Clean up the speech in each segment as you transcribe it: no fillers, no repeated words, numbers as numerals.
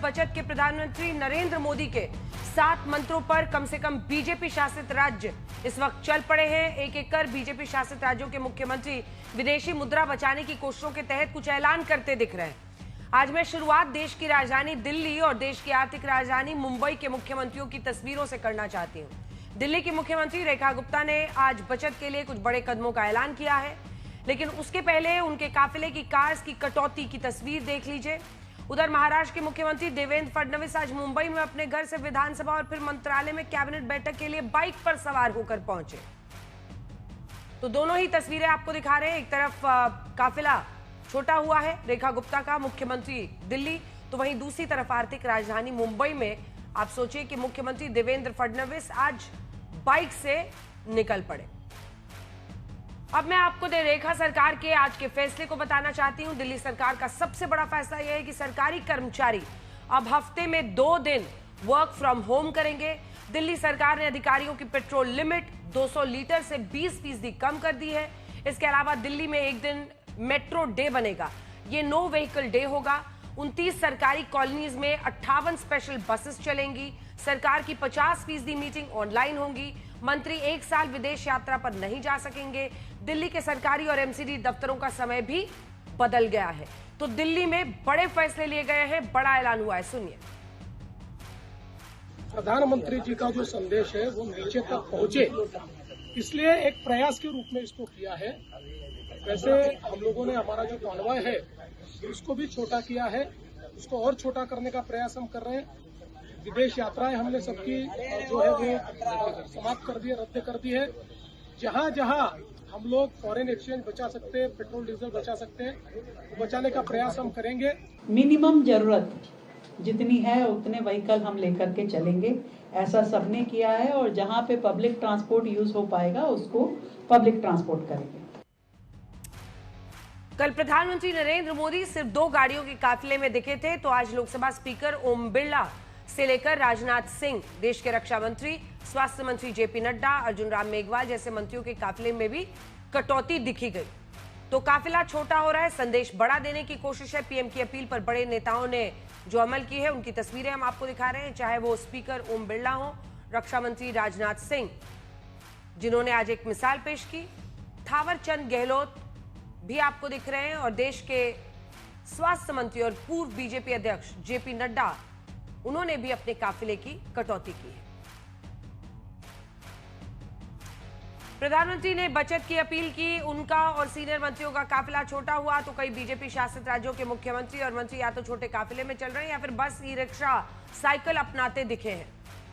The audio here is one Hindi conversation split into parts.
बचत के प्रधानमंत्री नरेंद्र मोदी के 7 मंत्रों पर कम से कम बीजेपी शासित राज्य इस वक्त चल पड़े हैं। एक एक कर बीजेपी शासित राज्यों के मुख्यमंत्री विदेशी मुद्रा बचाने की कोशिशों के तहत कुछ ऐलान करते दिख रहे हैं। आज मैं शुरुआत देश की राजधानी दिल्ली और देश की आर्थिक राजधानी मुंबई के मुख्यमंत्रियों की तस्वीरों से करना चाहती हूँ। दिल्ली की मुख्यमंत्री रेखा गुप्ता ने आज बचत के लिए कुछ बड़े कदमों का ऐलान किया है, लेकिन उसके पहले उनके काफिले की कार्स की कटौती की तस्वीर देख लीजिए। उधर महाराष्ट्र के मुख्यमंत्री देवेंद्र फडणवीस आज मुंबई में अपने घर से विधानसभा और फिर मंत्रालय में कैबिनेट बैठक के लिए बाइक पर सवार होकर पहुंचे। तो दोनों ही तस्वीरें आपको दिखा रहे हैं। एक तरफ काफिला छोटा हुआ है रेखा गुप्ता का, मुख्यमंत्री दिल्ली, तो वहीं दूसरी तरफ आर्थिक राजधानी मुंबई में आप सोचिए कि मुख्यमंत्री देवेंद्र फडणवीस आज बाइक से निकल पड़े। अब मैं आपको रेखा सरकार के आज के फैसले को बताना चाहती हूं। दिल्ली सरकार का सबसे बड़ा फैसला यह है कि सरकारी कर्मचारी अब हफ्ते में 2 दिन वर्क फ्रॉम होम करेंगे। दिल्ली सरकार ने अधिकारियों की पेट्रोल लिमिट 200 लीटर से 20% कम कर दी है। इसके अलावा दिल्ली में एक दिन मेट्रो डे बनेगा, ये नो व्हीकल डे होगा। 29 सरकारी कॉलोनीज में 58 स्पेशल बसेस चलेंगी। सरकार की 50% मीटिंग ऑनलाइन होंगी। मंत्री 1 साल विदेश यात्रा पर नहीं जा सकेंगे। दिल्ली के सरकारी और एमसीडी दफ्तरों का समय भी बदल गया है। तो दिल्ली में बड़े फैसले लिए गए हैं, बड़ा ऐलान हुआ है, सुनिए। प्रधानमंत्री जी का जो संदेश है वो नीचे तक पहुंचे, इसलिए एक प्रयास के रूप में इसको किया है। वैसे हम लोगों ने हमारा जो कॉन्वॉय है उसको भी छोटा किया है, उसको और छोटा करने का प्रयास हम कर रहे हैं। विदेश यात्राएं हमने सबकी जो है वो समाप्त कर दी है, रद्द कर दी है। जहां जहां हम लोग फॉरेन एक्सचेंज बचा सकते हैं, पेट्रोल डीजल बचा सकते हैं, तो बचाने का प्रयास हम करेंगे। मिनिमम जरूरत जितनी है उतने व्हीकल हम लेकर के चलेंगे, ऐसा सबने किया है। और जहां पे पब्लिक ट्रांसपोर्ट यूज हो पाएगा उसको पब्लिक ट्रांसपोर्ट करेंगे। कल प्रधानमंत्री नरेंद्र मोदी सिर्फ 2 गाड़ियों के काफिले में दिखे थे, तो आज लोकसभा स्पीकर ओम बिरला से लेकर राजनाथ सिंह, देश के रक्षा मंत्री, स्वास्थ्य मंत्री जेपी नड्डा, अर्जुन राम मेघवाल जैसे मंत्रियों के काफिले में भी कटौती दिखी गई। तो काफिला छोटा हो रहा है, संदेश बड़ा देने की कोशिश है। पीएम की अपील पर बड़े नेताओं ने जो अमल की है उनकी तस्वीरें हम आपको दिखा रहे हैं, चाहे वो स्पीकर ओम बिरला हो, रक्षा मंत्री राजनाथ सिंह जिन्होंने आज एक मिसाल पेश की, थावर चंद गहलोत भी आपको दिख रहे हैं, और देश के स्वास्थ्य मंत्री और पूर्व बीजेपी अध्यक्ष जेपी नड्डा, उन्होंने भी अपने काफिले की कटौती की है। प्रधानमंत्री ने बचत की अपील की, उनका और सीनियर मंत्रियों का काफिला छोटा हुआ तो कई बीजेपी शासित राज्यों के मुख्यमंत्री और मंत्री या तो छोटे काफिले में चल रहे हैं या फिर बस, ई रिक्शा, साइकिल अपनाते दिखे हैं।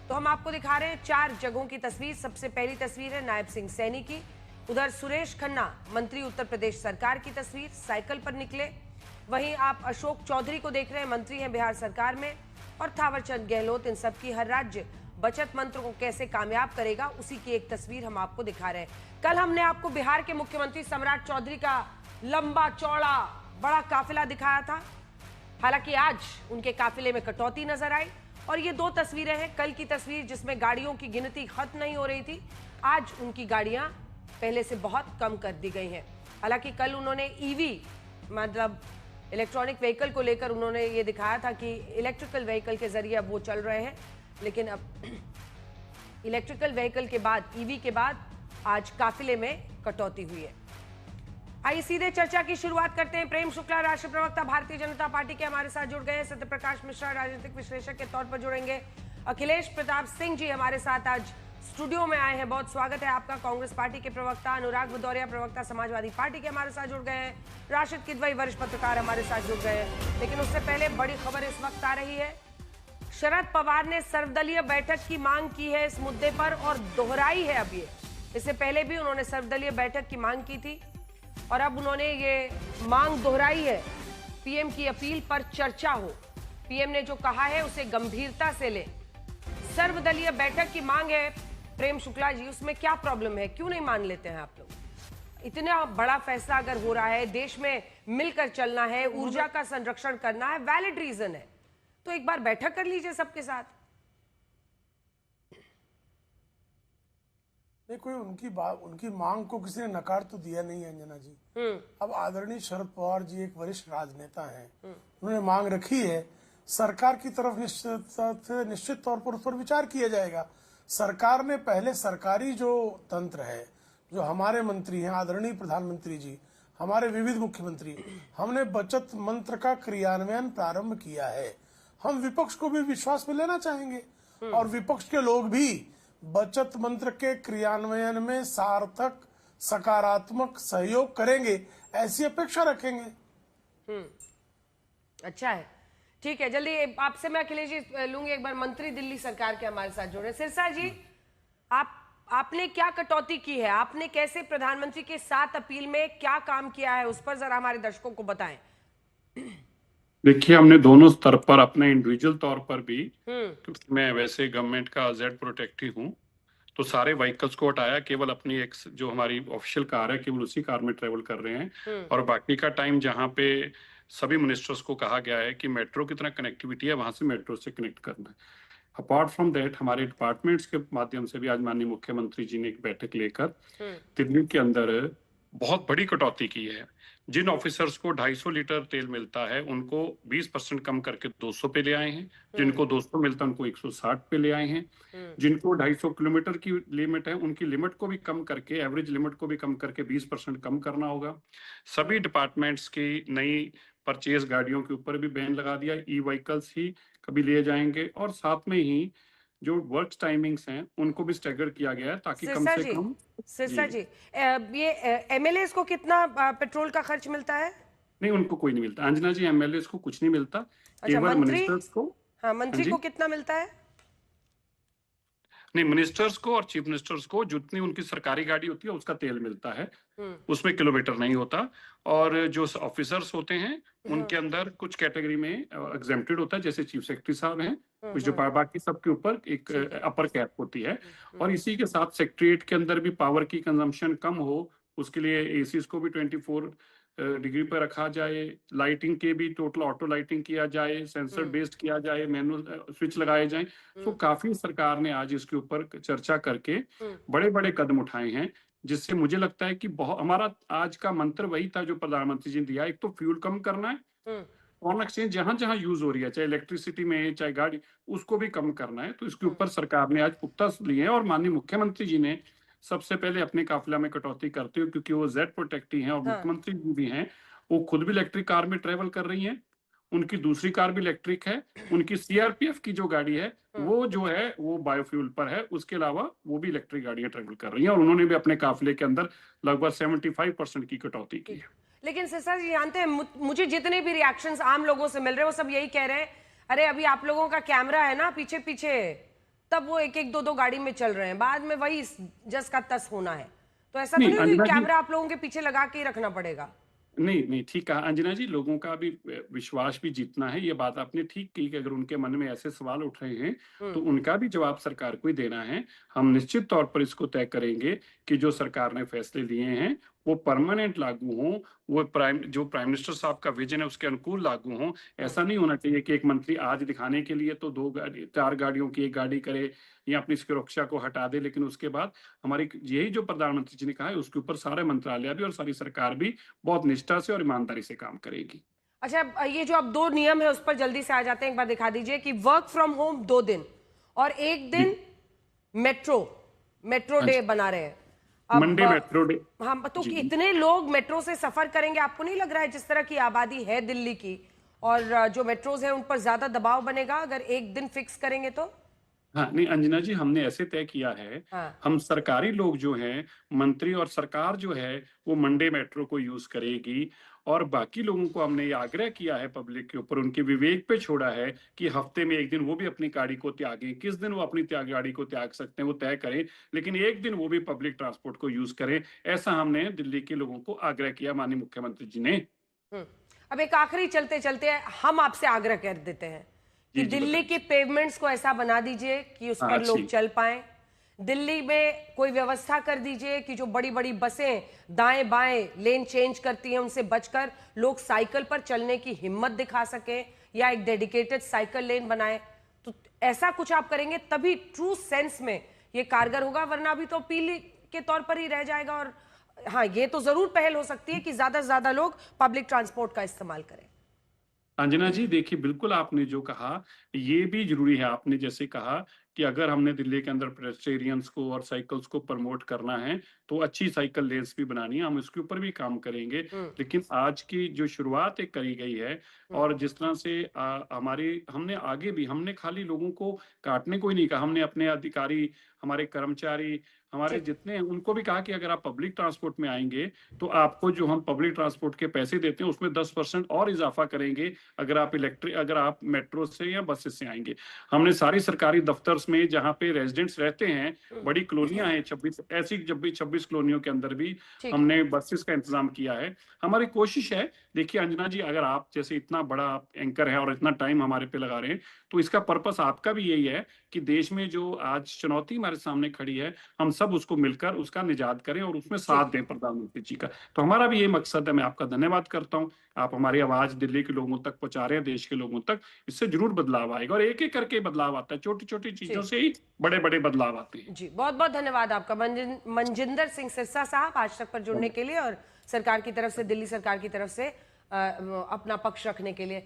तो हम आपको दिखा रहे हैं 4 जगहों की तस्वीर। सबसे पहली तस्वीर है नायब सिंह सैनी की। उधर सुरेश खन्ना, मंत्री उत्तर प्रदेश सरकार की तस्वीर, साइकिल पर निकले। वहीं आप अशोक चौधरी को देख रहे हैं, मंत्री हैं बिहार सरकार में, और थावरचंद गहलोत। इन सबकी हर राज्य बचत मंत्र को कैसे कामयाब करेगा उसी की एक तस्वीर हम आपको दिखा रहे हैं। कल हमने आपको बिहार के मुख्यमंत्री सम्राट चौधरी का लंबा चौड़ा बड़ा काफिला दिखाया था। हालांकि आज उनके काफिले में कटौती नजर आई, और ये 2 तस्वीरें हैं। कल की तस्वीर जिसमें गाड़ियों की गिनती खत्म नहीं हो रही थी, आज उनकी गाड़ियां पहले से बहुत कम कर दी गई हैं। हालांकि कल उन्होंने ईवी मतलब इलेक्ट्रॉनिक व्हीकल को लेकर उन्होंने ये दिखाया था कि इलेक्ट्रिकल व्हीकल के जरिए अब वो चल रहे हैं, लेकिन अब इलेक्ट्रिकल व्हीकल के बाद, ईवी के बाद आज काफिले में कटौती हुई है। आइए सीधे चर्चा की शुरुआत करते हैं। प्रेम शुक्ला, राष्ट्रीय प्रवक्ता भारतीय जनता पार्टी के हमारे साथ जुड़ गए हैं। सत्यप्रकाश मिश्रा, राजनीतिक विश्लेषक के तौर पर जुड़ेंगे। अखिलेश प्रताप सिंह जी हमारे साथ आज स्टूडियो में आए हैं, बहुत स्वागत है आपका। कांग्रेस पार्टी के प्रवक्ता अनुराग भदौरिया, प्रवक्ता समाजवादी पार्टी के हमारे साथ जुड़ गए हैं। राशिद किदवई, वरिष्ठ पत्रकार हमारे साथ जुड़ गए हैं। लेकिन उससे पहले बड़ी खबर इस वक्त आ रही है, शरद पवार ने सर्वदलीय बैठक की मांग की है इस मुद्दे पर, और दोहराई है अब ये। इससे पहले भी उन्होंने सर्वदलीय बैठक की मांग की थी और अब उन्होंने ये मांग दोहराई है, पीएम की अपील पर चर्चा हो। पीएम ने जो कहा है उसे गंभीरता से ले। सर्वदलीय बैठक की मांग है प्रेम शुक्ला जी, उसमें क्या प्रॉब्लम है, क्यों नहीं मान लेते हैं आप लोग? इतना बड़ा फैसला अगर हो रहा है, देश में मिलकर चलना है, ऊर्जा का संरक्षण करना है, वैलिड रीजन है, तो एक बार बैठक कर लीजिए सबके साथ। नहीं, कोई उनकी मांग को किसी ने नकार तो दिया नहीं है अंजना जी। अब आदरणीय शरद पवार जी एक वरिष्ठ राजनेता हैं, उन्होंने मांग रखी है सरकार की तरफ निश्चित तौर पर उस पर विचार किया जाएगा। सरकार ने पहले सरकारी जो तंत्र है, जो हमारे मंत्री हैं, आदरणीय प्रधानमंत्री जी, हमारे विविध मुख्यमंत्री, हमने बचत मंत्र का क्रियान्वयन प्रारंभ किया है। हम विपक्ष को भी विश्वास में लेना चाहेंगे और विपक्ष के लोग भी बचत मंत्र के क्रियान्वयन में सार्थक सकारात्मक सहयोग करेंगे, ऐसी अपेक्षा रखेंगे। अच्छा है, ठीक है। जल्दी आपसे मैं अखिलेश जी लूंगी एक बार। मंत्री दिल्ली सरकार के हमारे साथ जुड़े। सिरसा जी, आपने क्या कटौती की है? आपने कैसे प्रधानमंत्री के साथ अपील में क्या काम किया है, उस पर जरा हमारे दर्शकों को बताएं। देखिए, हमने दोनों स्तर पर, अपने इंडिविजुअल तौर पर भी, क्योंकि मैं वैसे गवर्नमेंट का जेड प्रोटेक्टी हूँ, तो सारे व्हीकल्स को हटाया, केवल अपनी एक जो हमारी ऑफिशियल कार है केवल उसी कार में ट्रेवल कर रहे हैं। और बाकी का टाइम जहाँ पे सभी मिनिस्टर्स को कहा गया है कि मेट्रो की तरह कनेक्टिविटी है, वहां से मेट्रो से कनेक्ट करना है। अपार्ट फ्रॉम दैट, हमारे डिपार्टमेंट्स के माध्यम से भी आज माननीय मुख्यमंत्री जी ने एक बैठक लेकर दिल्ली के अंदर बहुत बड़ी कटौती की है। जिन ऑफिसर्स को 250 लीटर तेल मिलता है उनको 20% कम करके 200 पे ले आए हैं। जिनको 200 मिलता है उनको 160 पे ले आए हैं। जिनको 250 किलोमीटर की लिमिट है उनकी लिमिट को भी कम करके, एवरेज लिमिट को भी कम करके 20% कम करना होगा। सभी डिपार्टमेंट्स की नई परचेज गाड़ियों के ऊपर भी बैन लगा दिया, ई व्हीकल्स ही कभी लिए जाएंगे। और साथ में ही जो वर्क टाइमिंग्स हैं उनको भी स्टैगर किया गया है ताकि कम से कम। सिरसा जी, ये एमएलए को कितना पेट्रोल का खर्च मिलता है? नहीं, उनको कोई नहीं मिलता। अंजना जी, एमएलए को कुछ नहीं मिलता, केवल मिनिस्टर्स को। हाँ, मंत्री को कितना मिलता है? नहीं, मिनिस्टर्स को और चीफ मिनिस्टर्स को जितनी उनकी सरकारी गाड़ी होती है उसका तेल मिलता है, उसमें किलोमीटर नहीं होता। और जो ऑफिसर्स होते हैं उनके अंदर कुछ कैटेगरी में एग्जेम्प्टेड होता है, जैसे चीफ सेक्रेटरी साहब हैं, कुछ जो बाकी सबके ऊपर एक अपर कैप होती है। और इसी के साथ सेक्रेटरीट के अंदर भी पावर की कंजम्पशन कम हो, उसके लिए एसीज को भी 24 डिग्री पर रखा जाए, लाइटिंग के भी टोटल ऑटो लाइटिंग किया जाए, सेंसर बेस्ड किया जाए, मैनुअल स्विच लगाए जाएं। तो काफी सरकार ने आज इसके ऊपर चर्चा करके बड़े बड़े कदम उठाए हैं, जिससे मुझे लगता है कि बहुत, हमारा आज का मंत्र वही था जो प्रधानमंत्री जी ने दिया। एक तो फ्यूल कम करना है, फॉरेन एक्सचेंज जहां जहां यूज हो रही है, चाहे इलेक्ट्रिसिटी में चाहे गाड़ी, उसको भी कम करना है। तो इसके ऊपर सरकार ने आज पुख्ता लिए हैं। और माननीय मुख्यमंत्री जी ने सबसे पहले अपने काफिला में कटौती करते हुए, क्योंकि वो जेड प्रोटेक्टी हैं और मुख्यमंत्री जी भी हैं, वो खुद भी इलेक्ट्रिक कार में ट्रेवल कर रही हैं। उनकी दूसरी कार भी इलेक्ट्रिक है। उनकी सीआरपीएफ की जो गाड़ी है वो जो है वो बायोफ्यूल पर है। उसके अलावा वो भी इलेक्ट्रिक गाड़ियां ट्रेवल कर रही हैं और उन्होंने भी अपने काफिले के अंदर लगभग 75% की कटौती की है। लेकिन सिरसा जी जानते हैं, मुझे जितने भी रिएक्शंस आम लोगों से मिल रहे हैं वो सब यही कह रहे हैं, अरे अभी आप लोगों का कैमरा है ना पीछे पीछे, तब वो एक एक दो गाड़ी में चल रहे हैं, बाद में वही जस का तस होना है। तो ऐसा तो नहीं कि कैमरा आप लोगों के पीछे लगा के ही रखना पड़ेगा? नहीं, ठीक कहा अंजना जी, लोगों का भी विश्वास भी जीतना है। ये बात आपने ठीक की कि अगर उनके मन में ऐसे सवाल उठ रहे हैं तो उनका भी जवाब सरकार को ही देना है। हम निश्चित तौर पर इसको तय करेंगे कि जो सरकार ने फैसले लिए हैं वो परमानेंट लागू हों, वो जो प्राइम मिनिस्टर साहब का विजन है उसके अनुकूल लागू हों। ऐसा नहीं होना चाहिए कि एक मंत्री आज दिखाने के लिए तो 4 गाड़ियों की एक गाड़ी करे या अपनी सुरक्षा को हटा दे, लेकिन उसके बाद हमारी यही जो प्रधानमंत्री जी ने कहा है उसके ऊपर सारे मंत्रालय भी और सारी सरकार भी बहुत निष्ठा से और ईमानदारी से काम करेगी। अच्छा, ये जो अब 2 नियम है उस पर जल्दी से आ जाते हैं, एक बार दिखा दीजिए कि वर्क फ्रॉम होम 2 दिन और 1 दिन मेट्रो डे बना रहे हैं। Monday metro day. हाँ, तो इतने लोग मेट्रो से सफर करेंगे, आपको नहीं लग रहा है जिस तरह की आबादी है दिल्ली की और जो मेट्रोज है उन पर ज्यादा दबाव बनेगा अगर 1 दिन फिक्स करेंगे तो? हाँ, नहीं अंजना जी, हमने ऐसे तय किया है। हम सरकारी लोग जो हैं, मंत्री और सरकार जो है वो मंडे मेट्रो को यूज करेगी और बाकी लोगों को हमने ये आग्रह किया है, पब्लिक के ऊपर उनके विवेक पे छोड़ा है कि हफ्ते में 1 दिन वो भी अपनी गाड़ी को त्यागें। किस दिन वो अपनी गाड़ी को त्याग सकते हैं वो तय करें, लेकिन 1 दिन वो भी पब्लिक ट्रांसपोर्ट को यूज करें। ऐसा हमने दिल्ली के लोगों को आग्रह किया माननीय मुख्यमंत्री जी ने। अब एक आखिरी चलते चलते हम आपसे आग्रह कर देते हैं कि दिल्ली के पेवमेंट्स को ऐसा बना दीजिए कि उस पर लोग चल पाएं। दिल्ली में कोई व्यवस्था कर दीजिए कि जो बड़ी बड़ी बसें दाएं बाएं लेन चेंज करती हैं उनसे बचकर लोग साइकिल पर चलने की हिम्मत दिखा सकें या एक डेडिकेटेड साइकिल लेन बनाएं। तो ऐसा कुछ आप करेंगे तभी ट्रू सेंस में ये कारगर होगा, वरना अभी तो अपील के तौर पर ही रह जाएगा। और हाँ, ये तो जरूर पहल हो सकती है कि ज्यादा से ज्यादा लोग पब्लिक ट्रांसपोर्ट का इस्तेमाल करें। अंजना जी, देखिए बिल्कुल आपने जो कहा ये भी जरूरी है। आपने जैसे कहा कि अगर हमने दिल्ली के अंदर पेडेस्टेरियंस को और साइकिल्स को प्रमोट करना है तो अच्छी साइकिल लेन्स भी बनानी है, हम इसके ऊपर भी काम करेंगे। लेकिन आज की जो शुरुआत एक करी गई है और जिस तरह से हमारे हमने आगे भी हमने खाली लोगों को काटने को ही नहीं कहा, हमने अपने अधिकारी, हमारे कर्मचारी, हमारे जितने हैं उनको भी कहा कि अगर आप पब्लिक ट्रांसपोर्ट में आएंगे तो आपको जो हम पब्लिक ट्रांसपोर्ट के पैसे देते हैं उसमें 10% और इजाफा करेंगे अगर आप मेट्रो से या बसेस से आएंगे। हमने सारी सरकारी दफ्तर में जहां पे रेजिडेंट्स रहते हैं, बड़ी कॉलोनियां हैं 26 कॉलोनियों के अंदर भी हमने बसेस का इंतजाम किया है। हमारी कोशिश है, देखिए अंजना जी, अगर आप जैसे इतना बड़ा एंकर है और इतना टाइम हमारे पे लगा रहे हैं तो इसका पर्पस आपका भी यही है कि देश में जो आज चुनौती हमारे सामने खड़ी है हम सब उसको मिलकर उसका निजात करें और उसमें साथ दें प्रधानमंत्री जी का। तो हमारा भी ये मकसद है। मैं आपका धन्यवाद करता हूं, आप हमारी आवाज दिल्ली के लोगों तक पहुंचा रहे हैं, देश के लोगों तक। इससे जरूर बदलाव आएगा और एक एक करके बदलाव आता है, छोटी छोटी चीजों से ही बड़े बड़े बदलाव आते हैं। जी, बहुत बहुत धन्यवाद आपका मनजिंदर सिंह सिरसा साहब, आज तक पर जुड़ने के लिए और सरकार की तरफ से, दिल्ली सरकार की तरफ से अपना पक्ष रखने के लिए।